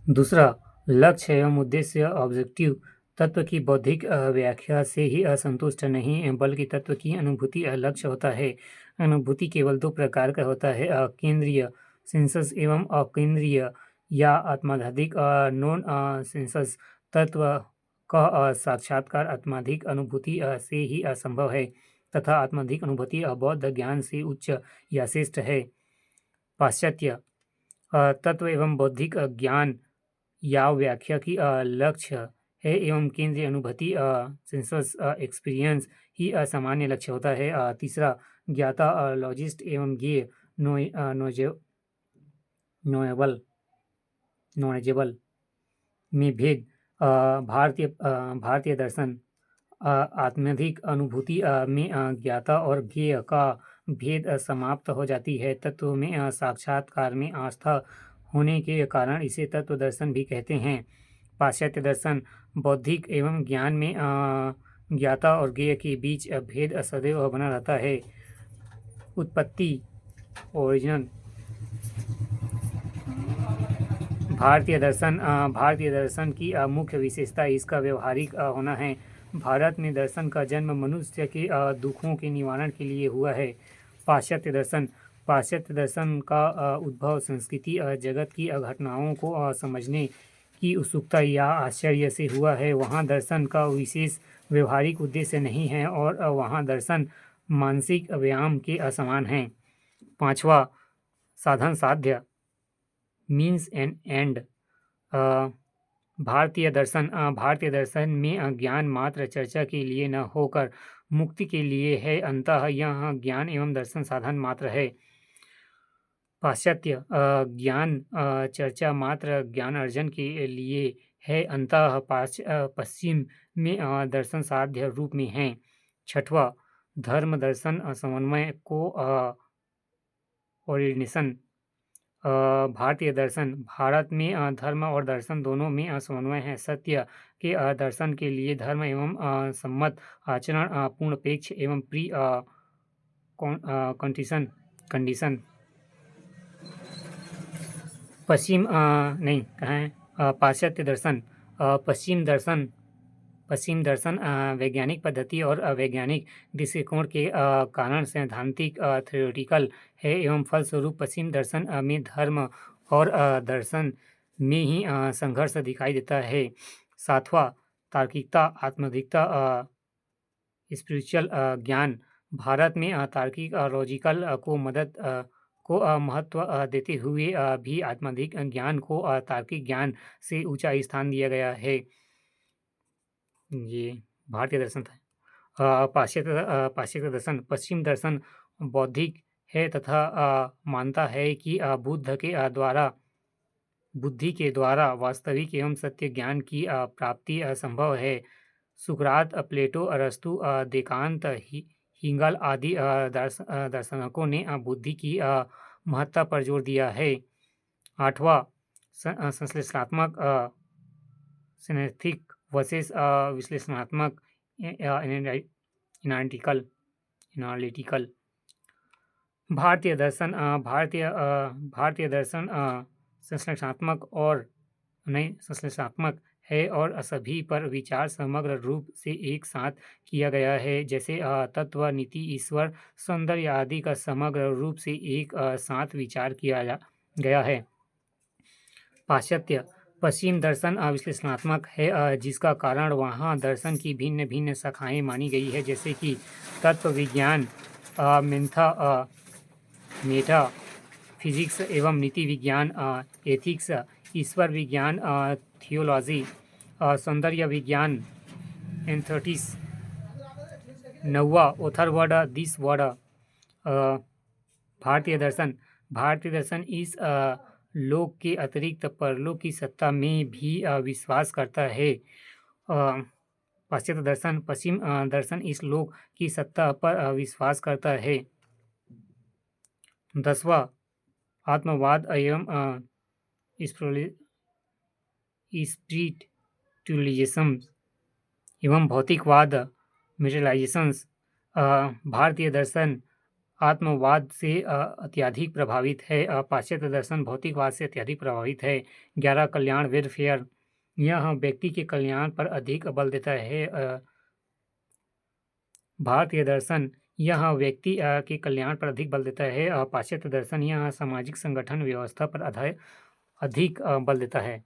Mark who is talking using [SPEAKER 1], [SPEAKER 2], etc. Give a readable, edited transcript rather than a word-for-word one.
[SPEAKER 1] दूसरा, लक्ष्य एवं उद्देश्य ऑब्जेक्टिव तत्व की बौद्धिक व्याख्या से ही असंतुष्ट नहीं बल्कि तत्व की अनुभूति लक्ष्य होता है। अनुभूति केवल दो प्रकार का होता है, केंद्रीय सेंसस एवं अकेंद्रीय या आत्माधिक नॉन सेंसस तत्व का साक्षात्कार आत्माधिक अनुभूति से ही असंभव है तथा आत्माधिक अनुभूति बौद्ध ज्ञान से उच्च या श्रेष्ठ है। पाश्चात्य तत्व एवं बौद्धिक ज्ञान या व्याख्या की लक्ष्य है एवं केंद्रीय अनुभूति सेंसस एक्सपीरियंस ही सामान्य लक्ष्य होता है। तीसरा, ज्ञाता लॉजिस्ट एवं ज्ञेय नोएबल नॉलेजेबल में भेद। भारतीय दर्शन आत्माधिक अनुभूति में ज्ञाता और ज्ञेय का भेद समाप्त हो जाती है। तत्व में साक्षात्कार में आस्था होने के कारण इसे तत्व दर्शन भी कहते हैं। पाश्चात्य दर्शन बौद्धिक एवं ज्ञान में ज्ञाता और ज्ञेय के बीच भेद सदैव बना रहता है। उत्पत्ति ओरिजिनल भारतीय दर्शन की मुख्य विशेषता इसका व्यवहारिक होना है। भारत में दर्शन का जन्म मनुष्य के दुखों के निवारण के लिए हुआ है। पाश्चात्य दर्शन का उद्भव संस्कृति जगत की घटनाओं को समझने की उत्सुकता या आश्चर्य से हुआ है। वहाँ दर्शन का विशेष व्यवहारिक उद्देश्य नहीं है और वहाँ दर्शन मानसिक व्यायाम के समान है। पांचवा, साधन साध्य मीन्स एंड एंड। भारतीय दर्शन में ज्ञान मात्र चर्चा के लिए न होकर मुक्ति के लिए है, अंततः यह ज्ञान एवं दर्शन साधन मात्र है। पाश्चात्य ज्ञान चर्चा मात्र ज्ञान अर्जन के लिए है, अंततः पश्चिम में दर्शन साध्य रूप में है। छठवा, धर्म दर्शन समन्वय को ओरिजिनेशन। भारतीय दर्शन भारत में धर्म और दर्शन दोनों में समन्वय है। सत्य के दर्शन के लिए धर्म एवं सम्मत आचरण पूर्णपेक्ष एवं प्री कंडीशन। पाश्चात्य दर्शन पश्चिम दर्शन वैज्ञानिक पद्धति और वैज्ञानिक दृष्टिकोण के कारण सैद्धांतिक थ्योरेटिकल है एवं फलस्वरूप पश्चिम दर्शन में धर्म और दर्शन में ही संघर्ष दिखाई देता है। सातवां, तार्किकता आत्माधिकता स्पिरिचुअल ज्ञान। भारत में तार्किक लॉजिकल को महत्व देते हुए भी आत्माधिक ज्ञान को तार्किक ज्ञान से ऊंचा स्थान दिया गया है। ये भारतीय दर्शन था। पाश्चात्य दर्शन पश्चिम दर्शन बौद्धिक है तथा मानता है कि बुद्धि के द्वारा वास्तविक एवं सत्य ज्ञान की प्राप्ति असंभव है। सुकरात, प्लेटो, अरस्तु, देकांत, हिंगल आदि दर्शनकों ने बुद्धि की महत्ता पर जोर दिया है। आठवां, संश्लेषणात्मक सिनेथिक वर्सेस विश्लेषणात्मक एनालिटिकल। भारतीय दर्शन संश्लेषणात्मक है और सभी पर विचार समग्र रूप से एक साथ किया गया है, जैसे तत्व, नीति, ईश्वर, सौंदर्य आदि का समग्र रूप से एक साथ विचार किया गया है। पाश्चात्य पश्चिम दर्शन विश्लेषणात्मक है, जिसका कारण वहाँ दर्शन की भिन्न भिन्न शाखाएं मानी गई है, जैसे कि तत्व विज्ञान, मेटा फिजिक्स एवं नीति विज्ञान, एथिक्स, ईश्वर विज्ञान, थियोलॉजी, सौंदर्य विज्ञान, एंथेटिक्स। नौवा, अथर्ववर्ड दिस वर्ड। भारतीय दर्शन इस लोक के अतिरिक्त परलोक की सत्ता में भी विश्वास करता है। पाश्चात्य दर्शन पश्चिम दर्शन इस लोक की सत्ता पर विश्वास करता है। 10वां, आत्मवाद एवं स्पिरिचुअलिज्म एवं भौतिकवाद, मेटेरियलाइजेशंस। भारतीय दर्शन आत्मवाद से अत्यधिक प्रभावित है। पाश्चात्य दर्शन भौतिकवाद से अत्यधिक प्रभावित है। 11 कल्याण वेलफेयर, यह व्यक्ति के कल्याण पर अधिक बल देता है। भारतीय दर्शन यह व्यक्ति के कल्याण पर अधिक बल देता है। पाश्चात्य दर्शन यह सामाजिक संगठन व्यवस्था पर अधिक बल देता है।